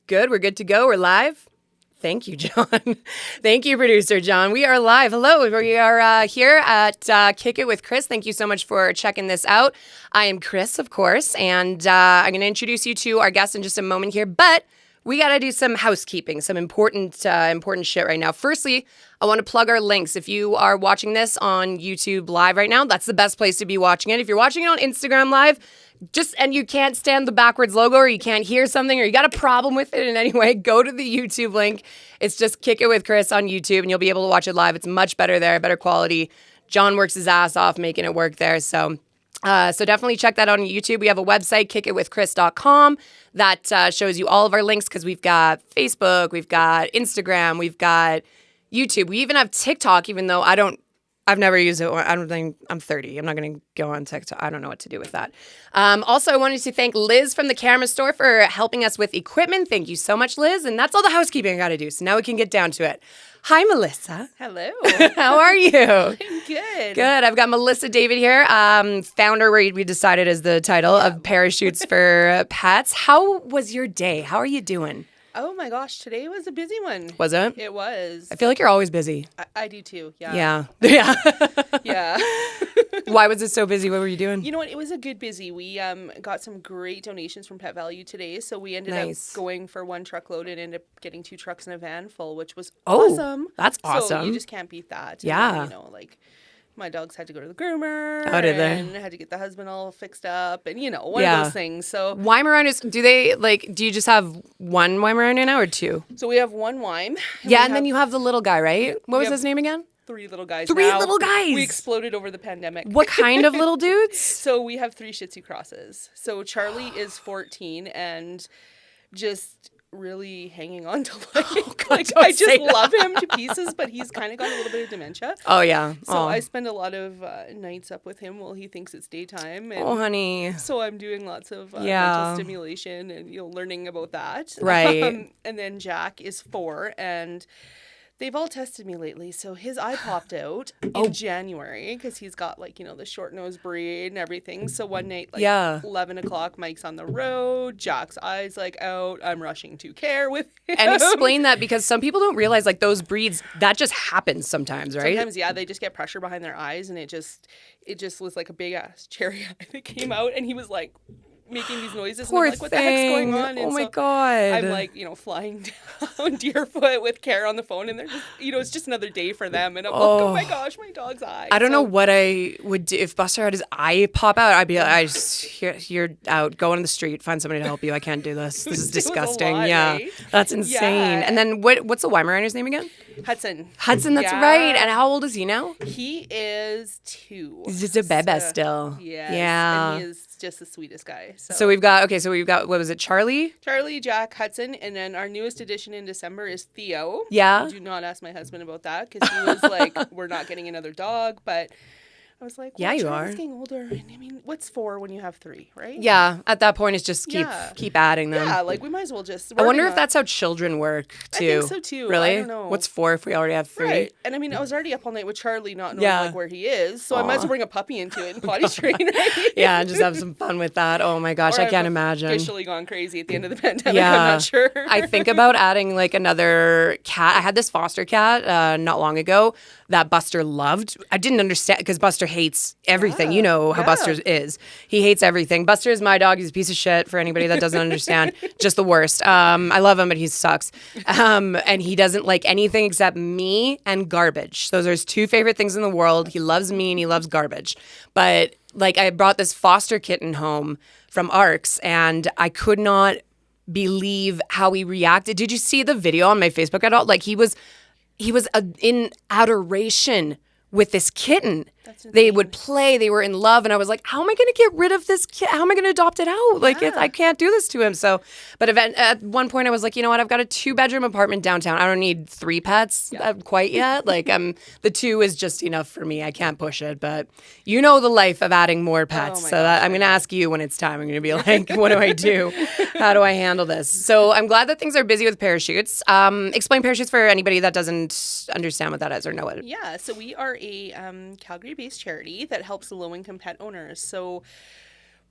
Good. We're good to go. We're live. Thank you, John. Thank you, producer John. We are live. Hello. We are here at Kick It with Krys. Thank you so much for checking this out. I am Krys, of course, and I'm going to introduce you to our guest in just a moment here, but we got to do some housekeeping, some important shit right now. Firstly, I want to plug our links. If you are watching this on YouTube Live right now, that's the best place to be watching it. If you're watching it on Instagram Live, and you can't stand the backwards logo or you can't hear something or you got a problem with it in any way, go to the YouTube link. It's just Kick It with Krys on YouTube and you'll be able to watch it live. It's much better there, better quality. John works his ass off making it work there. So definitely check that out on YouTube. We have a website, kickitwithkrys.com, that shows you all of our links because we've got Facebook, we've got Instagram, we've got YouTube. We even have TikTok, even though I've never used it. I don't think I'm 30. I'm not going to go on TikTok. I don't know what to do with that. Also, I wanted to thank Liz from the camera store for helping us with equipment. Thank you so much, Liz. And that's all the housekeeping I got to do. So now we can get down to it. Hi, Melissa. Hello. How are you? I'm good. Good. I've got Melissa David here, founder, we decided is the title, of Parachutes for Pets. How was your day? How are you doing? Oh my gosh, today was a busy one. Was it? It was. I feel like you're always busy. I do too, yeah. Yeah. Yeah. Why was it so busy? What were you doing? You know what? It was a good busy. We got some great donations from Pet Value today, so we ended up going for one truckload and ended up getting 2 trucks and a van full, which was awesome. That's awesome. So you just can't beat that. Yeah. And, my dogs had to go to the groomer. Oh, did they? And had to get the husband all fixed up and, one of those things. So Weimaraners, do you just have one Weimaraner now or 2? So we have one Weim. And then you have the little guy, right? What was his name again? 3 little guys. 3 little guys. We exploded over the pandemic. What kind of little dudes? So we have 3 Shih Tzu crosses. So Charlie is 14 and just really hanging on to life. I just love him to pieces, but he's kind of got a little bit of dementia. Oh, yeah. So I spend a lot of nights up with him while he thinks it's daytime. And honey. So I'm doing lots of mental stimulation and learning about that. Right. And then Jack is 4 and they've all tested me lately, so his eye popped out in January because he's got the short nose breed and everything. So one night, 11 o'clock, Mike's on the road, Jack's eyes out. I'm rushing to care with him. And explain that because some people don't realize those breeds that just happens sometimes, right? Sometimes, yeah, they just get pressure behind their eyes, and it just was like a big ass cherry eye that came out, and he was making these noises. Poor and I'm what the heck's going on? And my God. I'm flying down Deerfoot with Care on the phone, and they're just, it's just another day for them. And I'm oh my gosh, my dog's eye. I don't know what I would do if Buster had his eye pop out. I'd be you're out, go on the street, find somebody to help you. I can't do this. This is disgusting. Right? That's insane. Yeah. And then what's the Weimaraner's name again? Hudson. That's right. And how old is he now? He is 2. He's just a bebe still. Yeah. And he is just the sweetest guy. So we've got what was it, Charlie, Jack, Hudson, and then our newest addition in December is Theo. Yeah. Do not ask my husband about that because he was like, we're not getting another dog, but I was like, well, yeah, you Charlie's are getting older. And what's 4 when you have 3, right? Yeah, at that point it's just keep adding them. Yeah, we might as well just. I wonder if that's how children work too. I think so too. Really? I don't know. What's 4 if we already have 3? Right. And I was already up all night with Charlie, not knowing where he is, so I might as well bring a puppy into it and potty train. Right? Yeah, and just have some fun with that. Oh my gosh, I can't imagine. Officially gone crazy at the end of the pandemic. Yeah. I'm not sure. I think about adding another cat. I had this foster cat not long ago that Buster loved. I didn't understand because Buster hates everything. You know how Buster is. He hates everything. Buster is my dog. He's a piece of shit for anybody that doesn't understand. Just the worst. I love him, but he sucks. And he doesn't like anything except me and garbage. Those are his 2 favorite things in the world. He loves me and he loves garbage. But I brought this foster kitten home from ARCS and I could not believe how he reacted. Did you see the video on my Facebook at all? He was in adoration with this kitten. They would play. They were in love. And I was like, how am I going to get rid of this kid? How am I going to adopt it out? I can't do this to him. So, but at one point I was like, you know what? I've got a 2-bedroom apartment downtown. I don't need 3 pets quite yet. The 2 is just enough for me. I can't push it. But you know the life of adding more pets. I'm going to ask you when it's time. I'm going to be like, what do I do? How do I handle this? So I'm glad that things are busy with parachutes. Explain parachutes for anybody that doesn't understand what that is or know it. Yeah. So we are a Calgary-based charity that helps low-income pet owners. So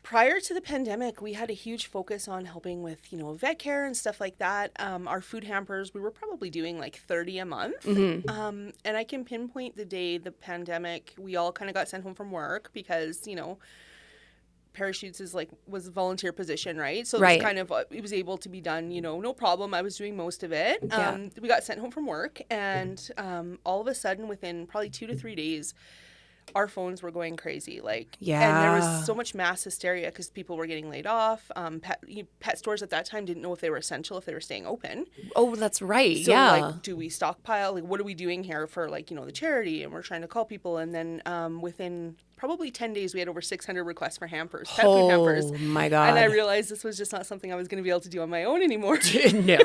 Prior to the pandemic, we had a huge focus on helping with, vet care and stuff like that. Our food hampers, we were probably doing like 30 a month. And I can pinpoint the day the pandemic, we all kind of got sent home from work because, parachutes was a volunteer position, right? So it was kind of, it was able to be done, no problem. I was doing most of it. We got sent home from work, and all of a sudden, within probably 2 to 3 days, our phones were going crazy. And there was so much mass hysteria because people were getting laid off. Pet stores at that time didn't know if they were essential, if they were staying open. Oh, that's right. So, do we stockpile? What are we doing here for, the charity? And we're trying to call people. And then within probably 10 days, we had over 600 requests for hampers, pet food hampers. Oh, my God. And I realized this was just not something I was going to be able to do on my own anymore. No.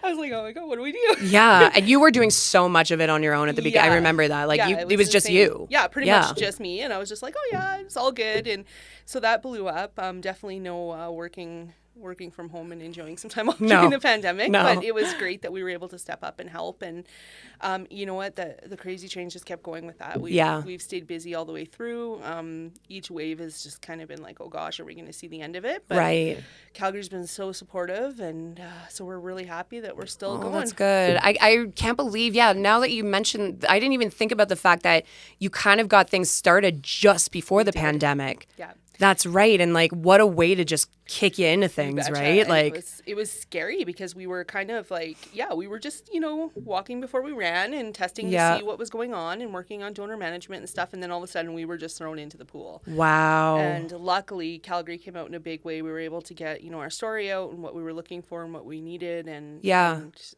I was like, oh, my God, what do we do? Yeah. And you were doing so much of it on your own at the beginning. I remember that. It was just you. Yeah, pretty much just me. And I was just like, oh, yeah, it's all good. And so that blew up. Definitely no working from home and enjoying some time off during the pandemic. But it was great that we were able to step up and help. And you know what? The crazy train just kept going with that. We've stayed busy all the way through. Each wave has just kind of been like, oh gosh, are we going to see the end of it? But Calgary's been so supportive, and so we're really happy that we're still going. That's good. I can't believe, now that you mentioned, I didn't even think about the fact that you kind of got things started just before the pandemic. Yeah. That's right. And what a way to just kick you into things, right? It was scary because we were kind of we were just, walking before we ran and testing to see what was going on and working on donor management and stuff. And then all of a sudden we were just thrown into the pool. Wow. And luckily Calgary came out in a big way. We were able to get, our story out and what we were looking for and what we needed. And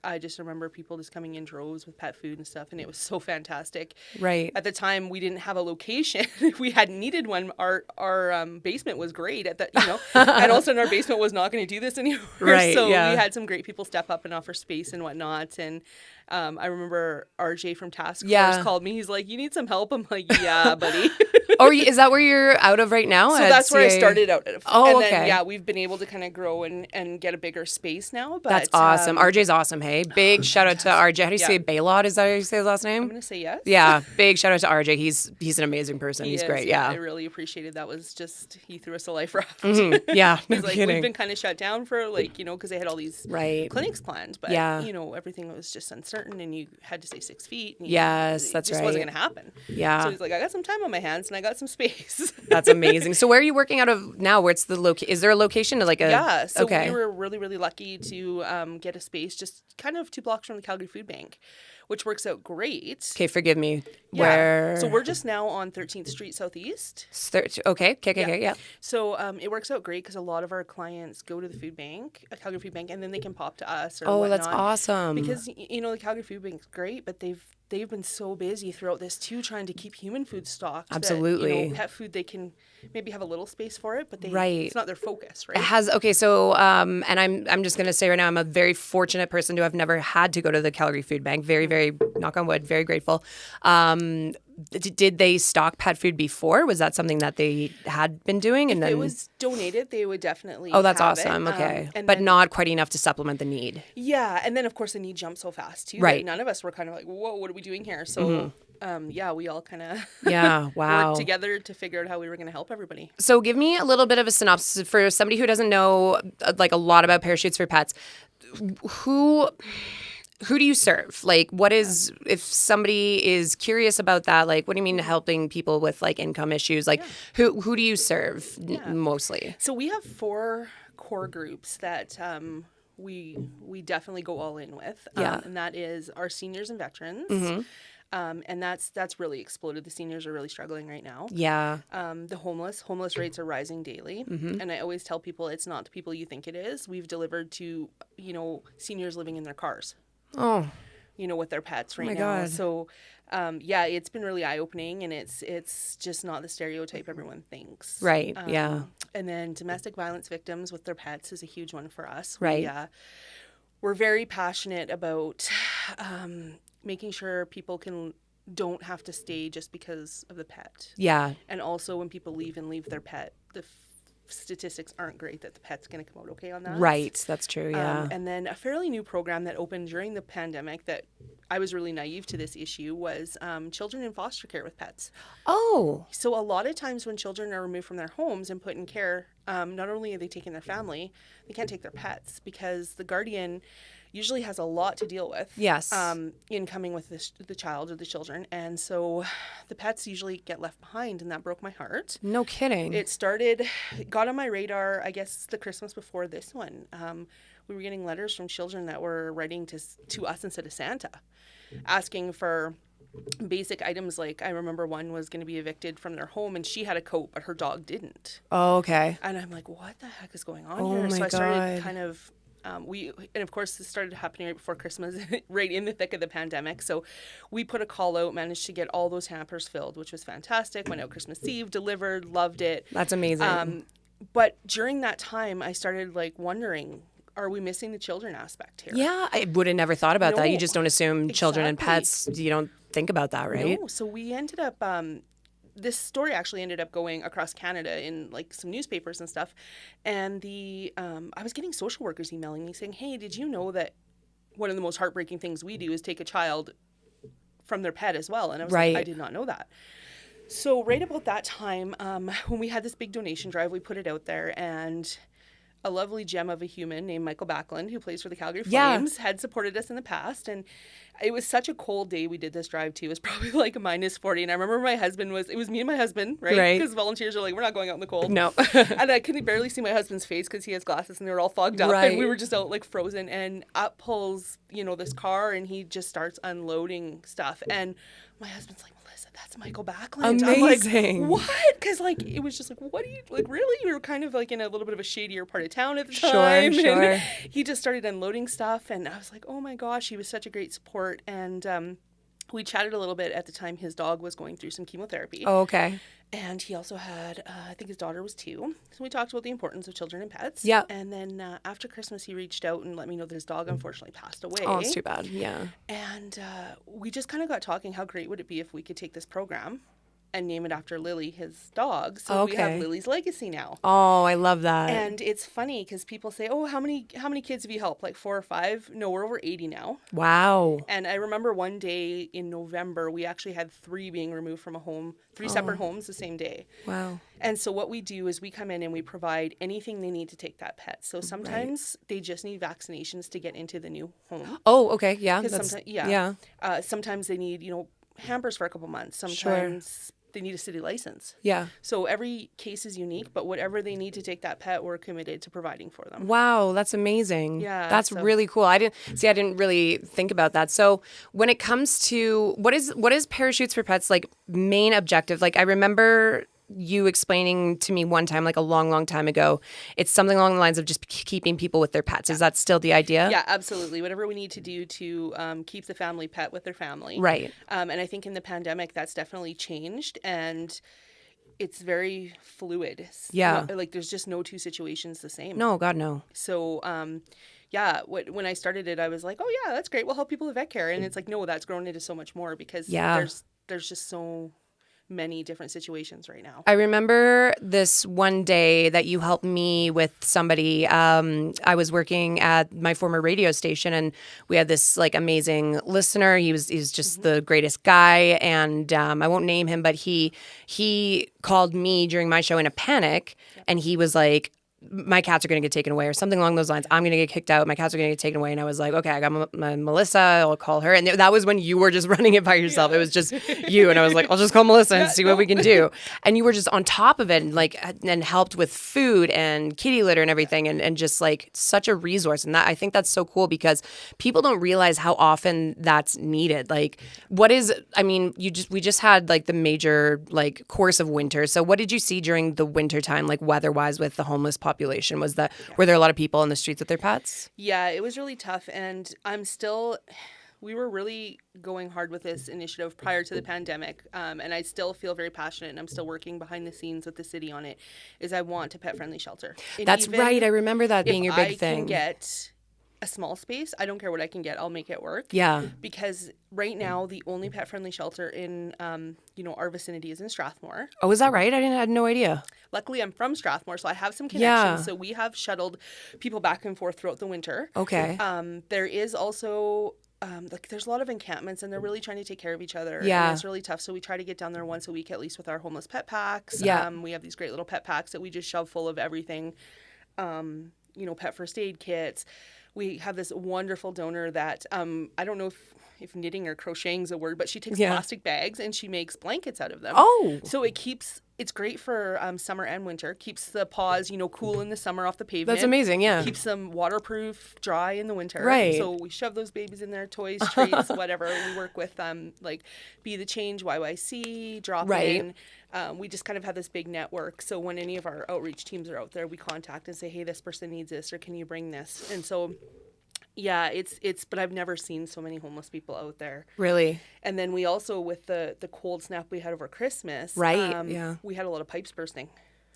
I just remember people just coming in droves with pet food and stuff. And it was so fantastic. Right. At the time we didn't have a location. We hadn't needed one. Our basement was great at that, and all of a sudden our basement was not going to do this anymore. Right, so we had some great people step up and offer space and whatnot. And I remember RJ from Task Force called me. He's like, you need some help? I'm like, yeah, buddy. Is that where you're out of right now? So that's where I started out of. Oh, and okay. Then, we've been able to kind of grow and get a bigger space now. But that's awesome. RJ's awesome, hey? Big shout out to RJ. How do you say Baylot? Is that how you say his last name? I'm going to say yes. Yeah, big shout out to RJ. He's an amazing person. He's great, yeah. I really appreciated that. Was just, he threw us a life raft. Yeah, no He's like, kidding. we've been kind of shut down for because they had all these clinics planned. But, everything was just uncertain and you had to stay 6 feet. And that's right. It just wasn't going to happen. Yeah. So he's like, I got some time on my hands and I got some space. That's amazing. So where are you working out of now? Where's the is there a location to so we were really, really lucky to get a space just kind of 2 blocks from the Calgary Food Bank, which works out great. Okay, forgive me. Yeah. Where? So we're just now on 13th Street Southeast. Okay, yeah. So it works out great because a lot of our clients go to the food bank, Calgary Food Bank, and then they can pop to us or whatnot. That's awesome. Because, the Calgary Food Bank's great, but they've been so busy throughout this too, trying to keep human food stocked. Absolutely. That, pet food, they can maybe have a little space for it, but it's not their focus, right? It has, so, and I'm just going to say right now, I'm a very fortunate person to have never had to go to the Calgary Food Bank. Very, very, knock on wood, very grateful. Did they stock pet food before? Was that something that they had been doing? And if then it was donated, they would definitely. Oh, that's have awesome. It. Okay, but then, not quite enough to supplement the need. Yeah, and then of course the need jumped so fast too. Right. None of us were kind of like, whoa, what are we doing here? So, we all kind of worked together to figure out how we were going to help everybody. So, give me a little bit of a synopsis for somebody who doesn't know a lot about parachutes for pets. Who do you serve? What is, if somebody is curious about that, what do you mean helping people with income issues? Who do you serve mostly? So we have 4 core groups that we definitely go all in with. And that is our seniors and veterans. Mm-hmm. And that's really exploded. The seniors are really struggling right now. Yeah. The homeless rates are rising daily. Mm-hmm. And I always tell people it's not the people you think it is. We've delivered to, seniors living in their cars. Oh. With their pets right my now. God. So, it's been really eye-opening, and it's just not the stereotype everyone thinks. Right, yeah. And then domestic violence victims with their pets is a huge one for us. Right. We're very passionate about making sure people don't have to stay just because of the pet. Yeah. And also when people leave their pet, the statistics aren't great that the pet's going to come out okay on that. Right. That's true. Yeah. And then a fairly new program that opened during the pandemic that I was really naive to this issue was children in foster care with pets. Oh. So a lot of times when children are removed from their homes and put in care, not only are they taking their family, they can't take their pets because the guardian usually has a lot to deal with. Yes. In coming with the child or the children. And so the pets usually get left behind, and that broke my heart. No kidding. It got on my radar, I guess, the Christmas before this one. We were getting letters from children that were writing to us instead of Santa, asking for basic items. Like, I remember one was going to be evicted from their home, and she had a coat, but her dog didn't. Oh, okay. And I'm like, what the heck is going on Oh here? my So I started God. kind of... and of course, this started happening right before Christmas, right in the thick of the pandemic. So we put a call out, managed to get all those hampers filled, which was fantastic. Went out Christmas Eve, delivered, loved it. That's amazing. But during that time, I started like wondering, are we missing the children aspect here? Yeah, I would have never thought about that. You No, just don't assume children and exactly. pets. You don't think about that, right? No. So we ended up... this story actually ended up going across Canada in like some newspapers and stuff. And I was getting social workers emailing me saying, hey, did you know that one of the most heartbreaking things we do is take a child from their pet as well? And I was Right. like, I did not know that. So right about that time, when we had this big donation drive, we put it out there, and a lovely gem of a human named Michael Backlund, who plays for the Calgary Yeah. Flames, had supported us in the past. And it was such a cold day we did this drive too. It was probably like -40. And I remember it was me and my husband, right? Right. Because volunteers are like, we're not going out in the cold. No. And I could barely see my husband's face because he has glasses and they were all fogged up. Right. And we were just out like frozen. And up pulls, this car, and he just starts unloading stuff. And my husband's like, Melissa, that's Michael Backlund. Amazing. I'm like, what? Because like, it was just like, what do you, like, really? We were kind of like in a little bit of a shadier part of town at the time. Sure. And he just started unloading stuff. And I was like, oh my gosh, he was such a great support. And we chatted a little bit at the time. His dog was going through some chemotherapy. Oh, okay. And he also had, I think his daughter was 2. So we talked about the importance of children and pets. Yeah. And then after Christmas, he reached out and let me know that his dog unfortunately passed away. Oh, it's too bad. Yeah. And we just kind of got talking, how great would it be if we could take this program and name it after Lily, his dog. So we have Okay. Lily's legacy now. Oh, I love that. And it's funny because people say, oh, how many kids have you helped? Like 4 or 5? No, we're over 80 now. Wow. And I remember one day in November, we actually had 3 being removed from a home, 3 separate homes the same day. Wow. And so what we do is we come in and we provide anything they need to take that pet. So sometimes they just need vaccinations to get into the new home. Oh, okay. Yeah. 'Cause That's, sometimes, yeah. sometimes they need, hampers for a couple months. Sometimes they need a city license. Yeah. So every case is unique, but whatever they need to take that pet, we're committed to providing for them. Wow, that's amazing. Yeah, That's so- really cool. I didn't really think about that. So when it comes to what is Parachutes for Pets like main objective? Like I remember you explaining to me one time, like a long, long time ago, it's something along the lines of just keeping people with their pets. Is that still the idea? Yeah, absolutely. Whatever we need to do to keep the family pet with their family. Right. And I think in the pandemic, that's definitely changed. And it's very fluid. Yeah. Like there's just no 2 situations the same. No, God, no. So, when I started it, I was like, oh yeah, that's great. We'll help people with vet care. And it's like, no, that's grown into so much more because Yeah. there's just so many different situations right now. I remember this one day that you helped me with somebody. I was working at my former radio station, and we had this like amazing listener. He's just the greatest guy, and I won't name him, but he called me during my show in a panic, and he was like, my cats are going to get taken away or something along those lines. I'm going to get kicked out. My cats are going to get taken away. And I was like, okay, I got my Melissa. I'll call her. And that was when you were just running it by yourself. Yeah. It was just you. And I was like, I'll just call Melissa and see what we can do. And you were just on top of it and helped with food and kitty litter and everything and just like such a resource. And I think that's so cool because people don't realize how often that's needed. Like we just had like the major like course of winter. So what did you see during the winter time, like weather-wise with the homeless population? Were there a lot of people on the streets with their pets? Yeah, it was really tough. And we were really going hard with this initiative prior to the pandemic. And I still feel very passionate, and I'm still working behind the scenes with the city on it, is I want a pet-friendly shelter. And that's right. I remember that being your big thing. If I can get a small space. I don't care what I can get. I'll make it work. Yeah. Because right now, the only pet-friendly shelter in, our vicinity is in Strathmore. Oh, is that right? I had no idea. Luckily, I'm from Strathmore, so I have some Yeah. connections. So we have shuttled people back and forth throughout the winter. Okay. There is also... there's a lot of encampments and they're really trying to take care of each other. Yeah. And it's really tough. So we try to get down there once a week at least with our homeless pet packs. Yeah. We have these great little pet packs that we just shove full of everything. Pet first aid kits. We have this wonderful donor that I don't know if knitting or crocheting is a word, but she takes plastic bags and she makes blankets out of them. Oh. So it's great for summer and winter. Keeps the paws, cool in the summer off the pavement. That's amazing, yeah. Keeps them waterproof, dry in the winter. Right. So we shove those babies in there, toys, treats, whatever. We work with Be the Change, YYC, Drop In. We just kind of have this big network. So when any of our outreach teams are out there, we contact and say, hey, this person needs this, or can you bring this? And so... yeah, but I've never seen so many homeless people out there. Really? And then we also, with the cold snap we had over Christmas, right? Yeah, we had a lot of pipes bursting.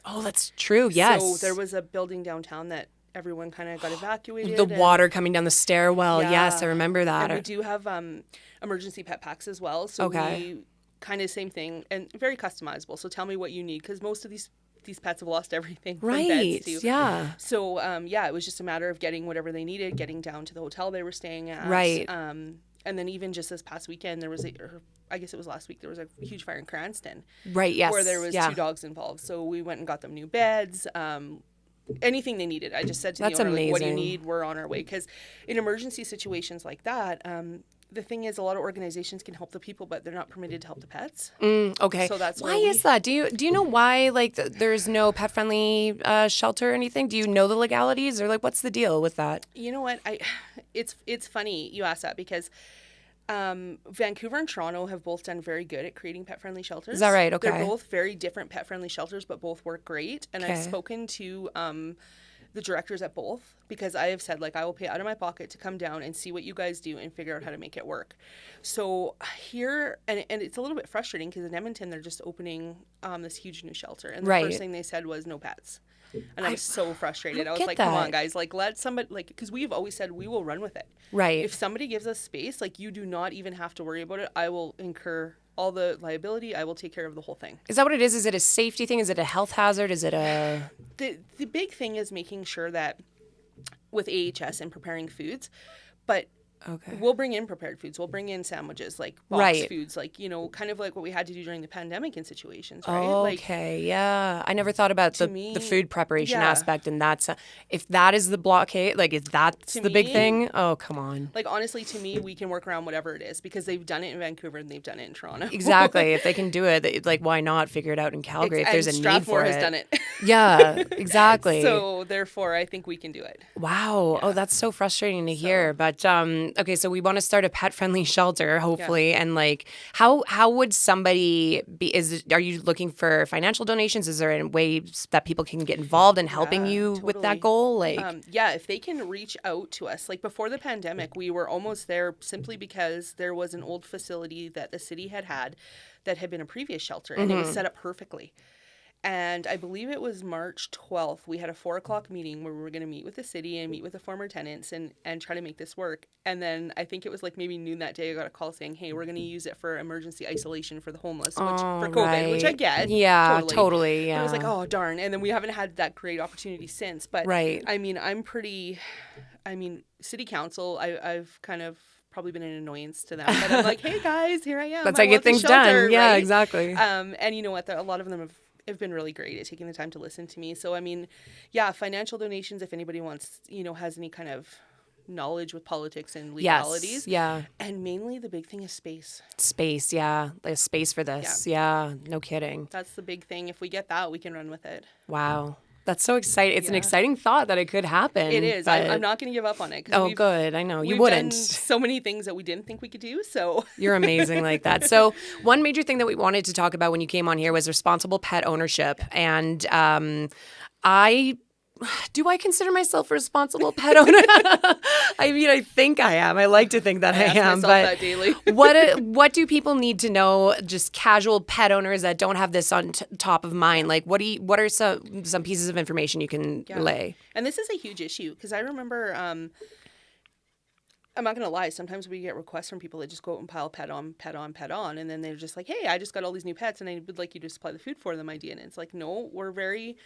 Oh, that's true. Yes. So there was a building downtown that everyone kind of got evacuated. The water coming down the stairwell. Yeah. Yes, I remember that. And we do have emergency pet packs as well. So we kind of same thing and very customizable. So tell me what you need, because most of these pets have lost everything from beds too. Yeah. So, it was just a matter of getting whatever they needed, getting down to the hotel they were staying at. Right. And then even just this past weekend, there was I guess it was last week, there was a huge fire in Cranston. Right, yes. Where there was 2 dogs involved. So we went and got them new beds, anything they needed. I just said to the owner, like, what do you need? We're on our way. Because in emergency situations like that, the thing is, a lot of organizations can help the people, but they're not permitted to help the pets. Okay. So that's why is that? Do you know why there's no pet friendly shelter or anything? Do you know the legalities, or what's the deal with that? You know what? It's funny you ask that, because Vancouver and Toronto have both done very good at creating pet friendly shelters. Is that right? Okay. They're both very different pet friendly shelters, but both work great. And I've spoken to the directors at both, because I have said, I will pay out of my pocket to come down and see what you guys do and figure out how to make it work. So here, and it's a little bit frustrating, because in Edmonton, they're just opening this huge new shelter. And the first thing they said was no pets. And I was so frustrated. I was like, come on, guys, let somebody, because we've always said we will run with it. Right. If somebody gives us space, you do not even have to worry about it. I will incur all the liability. I will take care of the whole thing. Is that what it is? Is it a safety thing? Is it a health hazard? Is it a... The big thing is making sure that with AHS and preparing foods, but we'll bring in prepared foods. We'll bring in sandwiches, boxed foods, kind of like what we had to do during the pandemic in situations, right? Okay, yeah. I never thought about the food preparation aspect, and that's if that is the blockade, if that's the big thing. Oh, come on. Honestly, to me, we can work around whatever it is, because they've done it in Vancouver and they've done it in Toronto. Exactly. If they can do it, why not figure it out in Calgary if there's a Strathmore need for it? has done it. Yeah, exactly. So therefore, I think we can do it. Wow. Yeah. Oh, that's so frustrating to hear. But okay, so we want to start a pet-friendly shelter, hopefully, and how would somebody be? Are you looking for financial donations? Is there a way that people can get involved in helping you with that goal? If they can reach out to us. Before the pandemic, we were almost there simply because there was an old facility that the city had that had been a previous shelter, and it was set up perfectly. And I believe it was March 12th, we had a 4:00 meeting where we were going to meet with the city and meet with the former tenants and try to make this work. And then I think it was maybe noon that day, I got a call saying, hey, we're going to use it for emergency isolation for the homeless, for COVID, which I get. Yeah, totally. Yeah. But I was oh, darn. And then we haven't had that great opportunity since. But city council, I've kind of probably been an annoyance to them. But I'm like, hey, guys, here I am. That's how you get things done. Yeah, right? Exactly. And you know what? A lot of them have been really great at taking the time to listen to me. So, financial donations, if anybody wants, has any kind of knowledge with politics and legalities. Yeah. And mainly the big thing is space. Space, yeah. There's space for this. Yeah, no kidding. That's the big thing. If we get that, we can run with it. Wow. That's so exciting. It's an exciting thought that it could happen. It is. I'm not going to give up on it. Oh, good. I know. You we've wouldn't. Done so many things that we didn't think we could do. So you're amazing like that. So one major thing that we wanted to talk about when you came on here was responsible pet ownership. And do I consider myself a responsible pet owner? I think I am. I like to think that I am. But that daily. what do people need to know? Just casual pet owners that don't have this on top of mind. What are some pieces of information you can relay? And this is a huge issue, because I remember I'm not going to lie. Sometimes we get requests from people that just go out and pile pet on, pet on, pet on. And then they're just like, hey, I just got all these new pets and I would like you to supply the food for them idea. And it's like, no, we're very,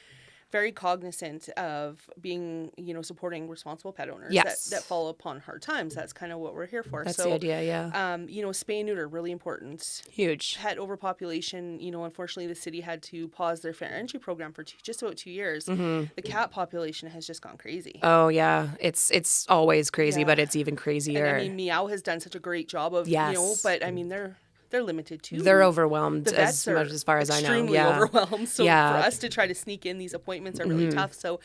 very cognizant of being, supporting responsible pet owners that fall upon hard times. That's kind of what we're here for. That's the idea, yeah. Spay and neuter, really important. Huge. Pet overpopulation, unfortunately the city had to pause their fair entry program for just about 2 years. The cat population has just gone crazy. Oh, yeah. It's always crazy, but it's even crazier. And I mean, Meow has done such a great job of, but I mean, they're limited too. They're overwhelmed the vets as much as far as I know. Extremely overwhelmed. So for us to try to sneak in these appointments are really tough. So,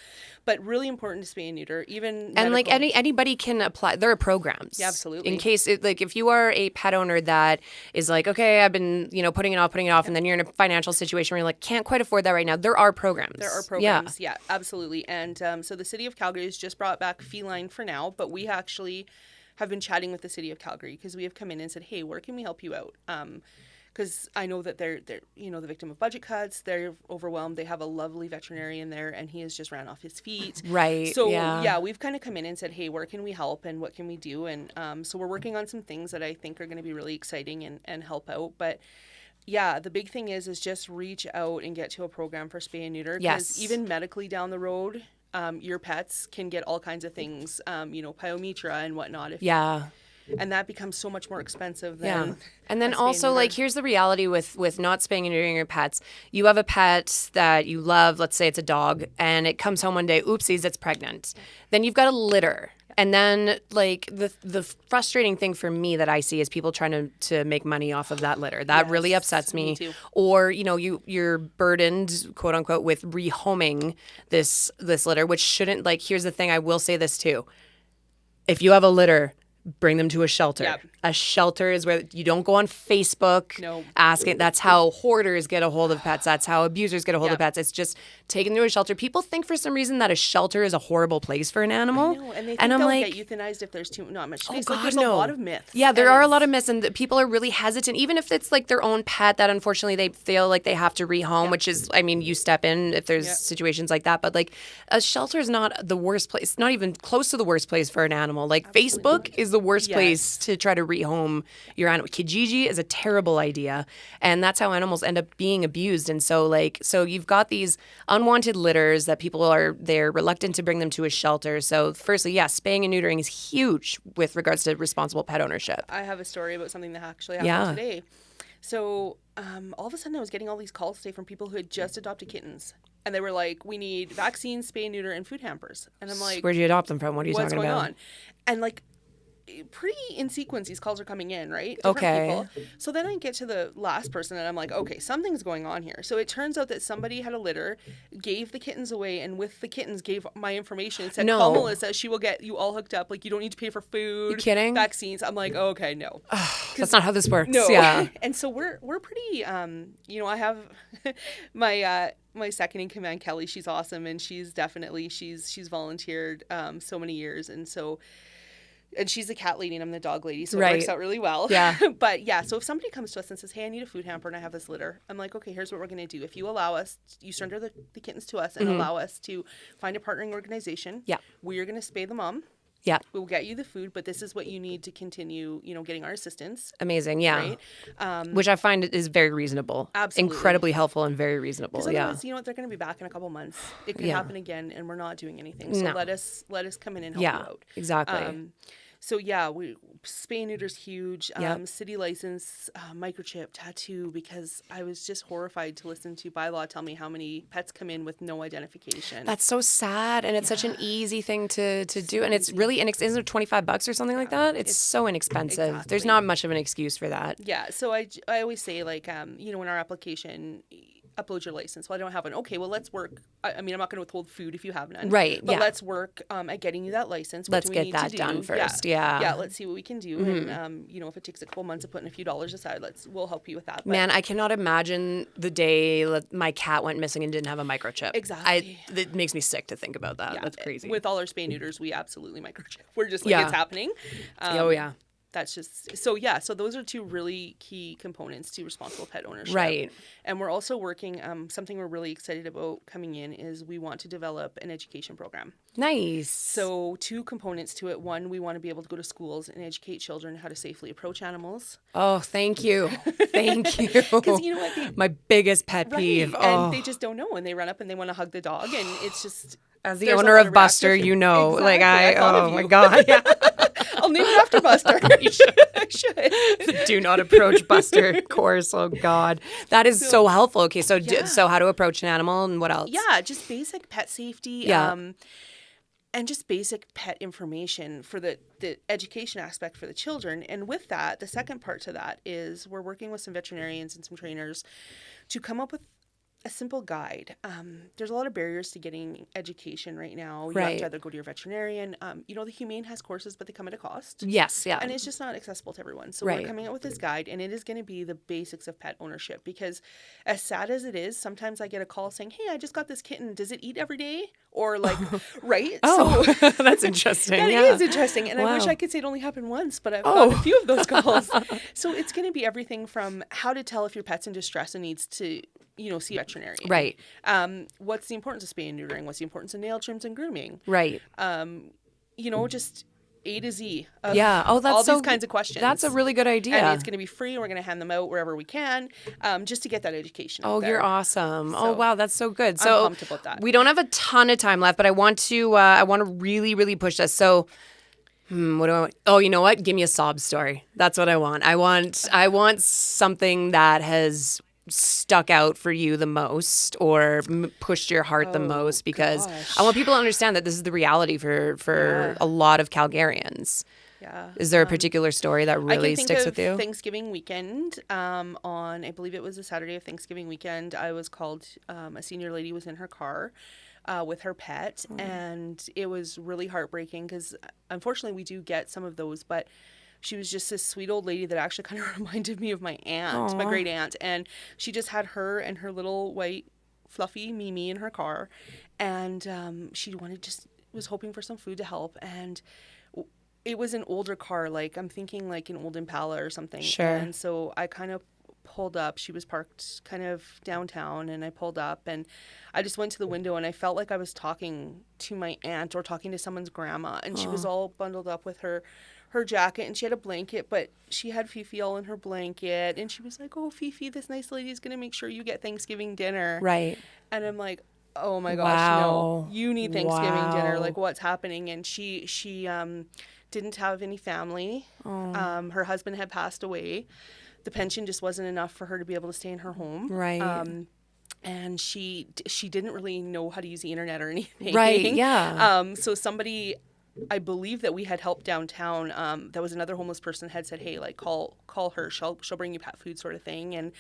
but really important to spay and neuter. Even and like anybody can apply. There are programs. Yeah, absolutely. In case if you are a pet owner that is like, okay, I've been putting it off, and then you're in a financial situation where you're like, can't quite afford that right now. There are programs. There are programs. Yeah, absolutely. And so the city of Calgary has just brought back feline for now, but we actually have been chatting with the city of Calgary because we have come in and said, hey, where can we help you out? Because I know that they're the victim of budget cuts. They're overwhelmed. They have a lovely veterinarian there, and he has just ran off his feet. Right. So yeah, we've kind of come in and said, hey, where can we help and what can we do? And so we're working on some things that I think are going to be really exciting and help out. But yeah, the big thing is just reach out and get to a program for spay and neuter. Because even medically down the road, your pets can get all kinds of things, pyometra and whatnot. And that becomes so much more expensive than And then also, like, here's the reality with not spaying and neutering your pets. You have a pet that you love, let's say it's a dog, and it comes home one day, oopsies, it's pregnant. Then you've got a litter. And then, like, the frustrating thing for me that I see is people trying to make money off of that litter. That really upsets me. Too. Or, you're burdened, quote unquote, with rehoming this litter, which shouldn't, like, here's the thing, I will say this too. If you have a litter, bring them to a shelter. Yep. A shelter is where you don't go on Facebook asking. That's how hoarders get a hold of pets. That's how abusers get a hold of pets. It's just taken to a shelter. People think for some reason that a shelter is a horrible place for an animal. I know, and they think they'll get euthanized if there's not much space. Oh God, there's no. a lot of myths. Yeah, there are a lot of myths, and people are really hesitant, even if it's like their own pet that unfortunately they feel like they have to rehome, which is, I mean, you step in if there's situations like that. But like a shelter is not the worst place. It's not even close to the worst place for an animal. Like Facebook is the worst place to try to rehome your animal. Kijiji is a terrible idea, and that's how animals end up being abused. And so you've got these unwanted litters that they're reluctant to bring them to a shelter. So firstly, spaying and neutering is huge with regards to responsible pet ownership. I have a story about something that actually happened today. So all of a sudden I was getting all these calls today from people who had just adopted kittens. And they were like, we need vaccines, spay and neuter, and food hampers. And I'm like, where'd you adopt them from? What are you talking about? What's going on? And like, pretty in sequence, these calls are coming in, right? Different people. So then I get to the last person and I'm like, okay, something's going on here. So it turns out that somebody had a litter, gave the kittens away, and with the kittens gave my information. It said, call Melissa, she will get you all hooked up. Like, you don't need to pay for food. You kidding? Vaccines. I'm like, oh, okay, no. That's not how this works. No. Yeah. And so we're pretty, I have my second in command, Kelly. She's awesome. And she's volunteered so many years. And she's the cat lady and I'm the dog lady, so it works out really well. Yeah. But so if somebody comes to us and says, hey, I need a food hamper and I have this litter, I'm like, okay, here's what we're going to do. If you allow us, you surrender the kittens to us and allow us to find a partnering organization. Yeah. We are going to spay the mom. Yeah. We'll get you the food, but this is what you need to continue, getting our assistance. Amazing. Yeah. Right? Which I find is very reasonable. Absolutely. Incredibly helpful and very reasonable. Yeah. Otherwise, they're going to be back in a couple months. It could happen again and we're not doing anything. So let us come in and help you out. Exactly. So spay and neuter's huge. City license, microchip, tattoo, because I was just horrified to listen to bylaw tell me how many pets come in with no identification. That's so sad, and it's such an easy thing to do, and it's really isn't it $25 or something like that? It's so inexpensive. Exactly. There's not much of an excuse for that. Yeah. So I always say in our application, upload your license. Well, I don't have one. Okay, well, let's work. I mean, I'm not going to withhold food if you have none. Right. But let's work at getting you that license. Let's get that done first. Yeah. Yeah. Let's see what we can do. Mm-hmm. And, if it takes a couple months of putting a few dollars aside, we'll help you with that. But man, I cannot imagine the day my cat went missing and didn't have a microchip. Exactly. It makes me sick to think about that. Yeah. That's crazy. With all our spay neuters, we absolutely microchip. We're just like, it's happening. Oh, yeah. that's just so those are two really key components to responsible pet ownership. Right. And we're also working something we're really excited about coming in is we want to develop an education program. Nice. So 2 components to it. One, we want to be able to go to schools and educate children how to safely approach animals. Oh, thank you. Thank you. Because you know what? My biggest pet peeve. Right. And they just don't know, and they run up and they want to hug the dog, and it's just... As the owner of Buster, you know, exactly. like oh my God. Yeah. I'll name it after Buster. I should. The do not approach Buster course. Oh God. That is so helpful. Okay. So, so how to approach an animal and what else? Yeah. Just basic pet safety. Yeah. And just basic pet information for the education aspect for the children. And with that, the second part to that is we're working with some veterinarians and some trainers to come up with a simple guide. There's a lot of barriers to getting education right now. You have to either go to your veterinarian. The Humane has courses, but they come at a cost. Yes, yeah. And it's just not accessible to everyone. So we're coming out with this guide, and it is going to be the basics of pet ownership. Because as sad as it is, sometimes I get a call saying, hey, I just got this kitten. Does it eat every day? Or like, right? Oh, so, that's interesting. That is interesting. And I wish I could say it only happened once, but I've got a few of those calls. So it's going to be everything from how to tell if your pet's in distress and needs to see a veterinarian. Right. What's the importance of spay and neutering? What's the importance of nail trims and grooming? Right. Just A to Z. That's all these kinds of questions. That's a really good idea. And it's going to be free. We're going to hand them out wherever we can, just to get that education. Oh, you're awesome. So, wow, that's so good. So I'm pumped about that. We don't have a ton of time left, but I want to really, really push this. So. What do I want? Oh, you know what? Give me a sob story. That's what I want. I want something that has stuck out for you the most or pushed your heart the most, because I want people to understand that this is the reality for a lot of Calgarians. Yeah. Is there a particular story that really sticks with you? Thanksgiving weekend, on, I believe it was a Saturday of Thanksgiving weekend, I was called, a senior lady was in her car with her pet, and it was really heartbreaking because unfortunately we do get some of those, but she was just this sweet old lady that actually kind of reminded me of my aunt, my great aunt, and she just had her and her little white fluffy Mimi in her car, and she was hoping for some food to help, and it was an older car, like I'm thinking like an old Impala or something. Sure. And so I kind of pulled up. She was parked kind of downtown, and I pulled up and I just went to the window, and I felt like I was talking to my aunt or talking to someone's grandma, and she was all bundled up with her jacket, and she had a blanket, but she had Fifi all in her blanket, and she was like, oh, Fifi, this nice lady is going to make sure you get Thanksgiving dinner. Right. And I'm like, oh my gosh, no, you need Thanksgiving dinner. Like, what's happening? And she didn't have any family. Her husband had passed away. The pension just wasn't enough for her to be able to stay in her home. Right. And she didn't really know how to use the internet or anything. Right, yeah. So somebody, I believe that we had help downtown. That was another homeless person had said, hey, like call her. She'll bring you pet food, sort of thing. And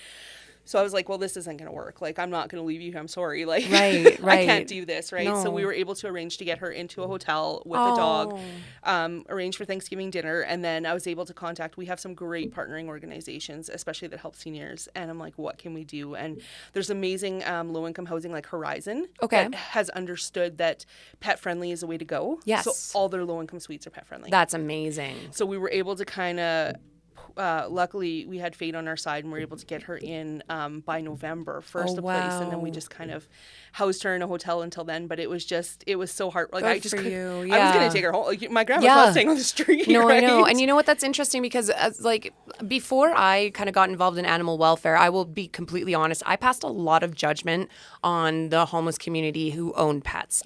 so I was like, well, this isn't going to work. Like, I'm not going to leave you. I'm sorry. Like, right. I can't do this. Right. No. So we were able to arrange to get her into a hotel with a dog, arrange for Thanksgiving dinner. And then I was able to we have some great partnering organizations, especially that help seniors. And I'm like, what can we do? And there's amazing low-income housing like Horizon that has understood that pet friendly is a way to go. Yes. So all their low-income suites are pet friendly. That's amazing. So we were able to kind of luckily we had fate on our side and we were able to get her in by November first a place, and then we just kind of housed her in a hotel until then. But it was so hard. Like, I was gonna take her home. Like, my grandma's not staying on the street. No, right? I know. And you know what? That's interesting because like before I kind of got involved in animal welfare, I will be completely honest, I passed a lot of judgment on the homeless community who owned pets.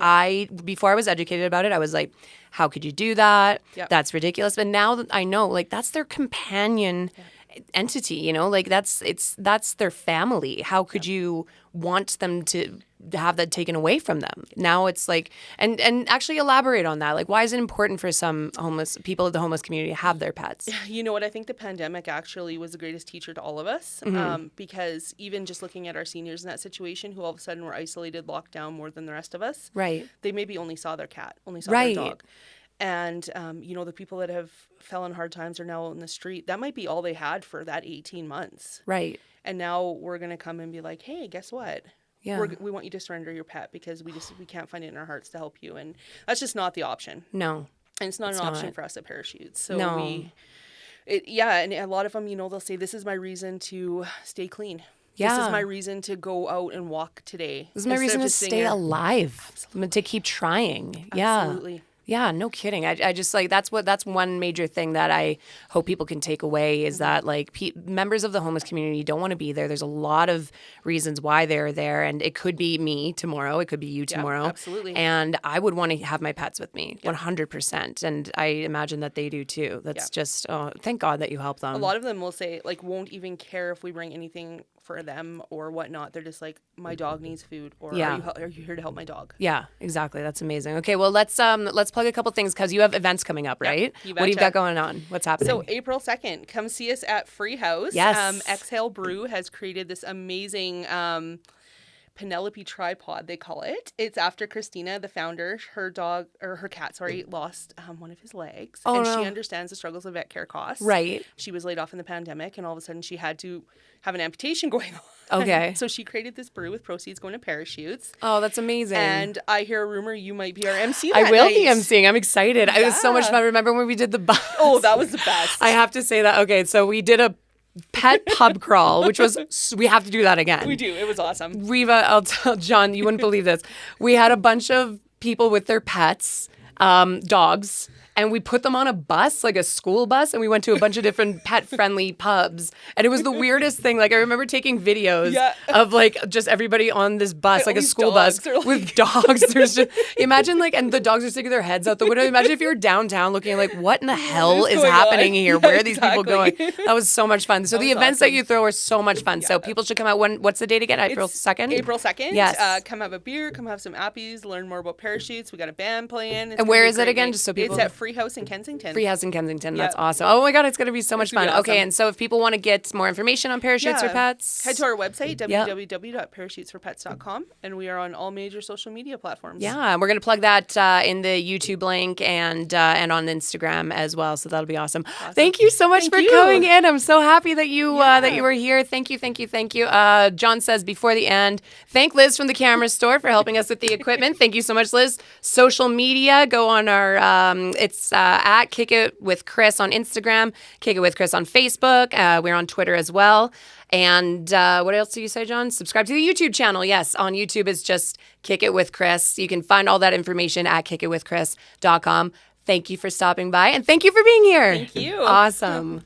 Before I was educated about it, I was like, how could you do that? Yep. That's ridiculous. But now that I know, like, that's their companion entity, you know, like that's their family. How could you want them to have that taken away from them? Now it's like, and actually elaborate on that. Like, why is it important for some homeless people of the homeless community to have their pets? You know what? I think the pandemic actually was the greatest teacher to all of us, because even just looking at our seniors in that situation who all of a sudden were isolated, locked down more than the rest of us. Right. They maybe only saw their cat, only saw their dog. And, the people that have fell on hard times are now in the street. That might be all they had for that 18 months. Right. And now we're going to come and be like, hey, guess what? Yeah. We want you to surrender your pet because we can't find it in our hearts to help you. And that's just not the option. No. And it's not an option for us at Parachutes. So And a lot of them, they'll say, this is my reason to stay clean. Yeah. This is my reason to go out and walk today. This is my reason to stay alive. Absolutely. To keep trying. Absolutely. Yeah, no kidding. I just like that's one major thing that I hope people can take away is that like members of the homeless community don't want to be there. There's a lot of reasons why they're there, and it could be me tomorrow. It could be you tomorrow. Absolutely. And I would want to have my pets with me, 100%. And I imagine that they do too. That's just thank God that you help them. A lot of them will say like won't even care if we bring anything for them or whatnot. They're just like, my dog needs food, or are you here to help my dog? Yeah, exactly. That's amazing. Okay, well let's plug a couple things because you have events coming up, right? Yeah, what do you got going on? What's happening? So April 2nd, come see us at Free House. Yes. Exhale Brew has created this amazing Penelope tripod, they call it. It's after Christina, the founder, her cat, lost one of his legs. She understands the struggles of vet care costs. Right. She was laid off in the pandemic, and all of a sudden she had to have an amputation going on. Okay. So she created this brew with proceeds going to parachutes. Oh, that's amazing. And I hear a rumor you might be our MC I will night. be MCing. I'm excited. It was so much fun. Remember when we did the bus? Oh, that was the best. I have to say that. Okay, so we did a pet pub crawl, which was, we have to do that again. We do. It was awesome. Reva, I'll tell John, you wouldn't believe this. We had a bunch of people with their pets, dogs, and we put them on a bus, like a school bus, and we went to a bunch of different pet-friendly pubs. And it was the weirdest thing. Like, I remember taking videos of, like, just everybody on this bus, like a school bus with dogs. There's just, imagine, like, and the dogs are sticking their heads out the window. Imagine if you were downtown looking like, what in the hell is happening here? Where are these people going? That was so much fun. So the events that you throw are so much fun. So people should come out. What's the date again? April 2nd? April 2nd. Yes. Come have a beer, come have some appies, learn more about parachutes. We got a band playing. And where is it again? Just so people. It's at Free House in Kensington. Free House in Kensington. That's awesome. Oh my God, it's going to be so much fun. Awesome. Okay, and so if people want to get more information on parachutes or pets, head to our website, www.parachutesforpets.com, and we are on all major social media platforms. Yeah, we're going to plug that in the YouTube link and on Instagram as well. So that'll be awesome. Thank you so much for coming in. I'm so happy that you were here. Thank you. John says before the end, thank Liz from the camera store for helping us with the equipment. Thank you so much, Liz. Social media, go on our it's at Kick It with Krys on Instagram, Kick It with Krys on Facebook. We're on Twitter as well. And what else do you say, John? Subscribe to the YouTube channel. Yes, on YouTube it's just Kick It with Krys. You can find all that information at kickitwithkrys.com. Thank you for stopping by, and thank you for being here. Thank you. Awesome.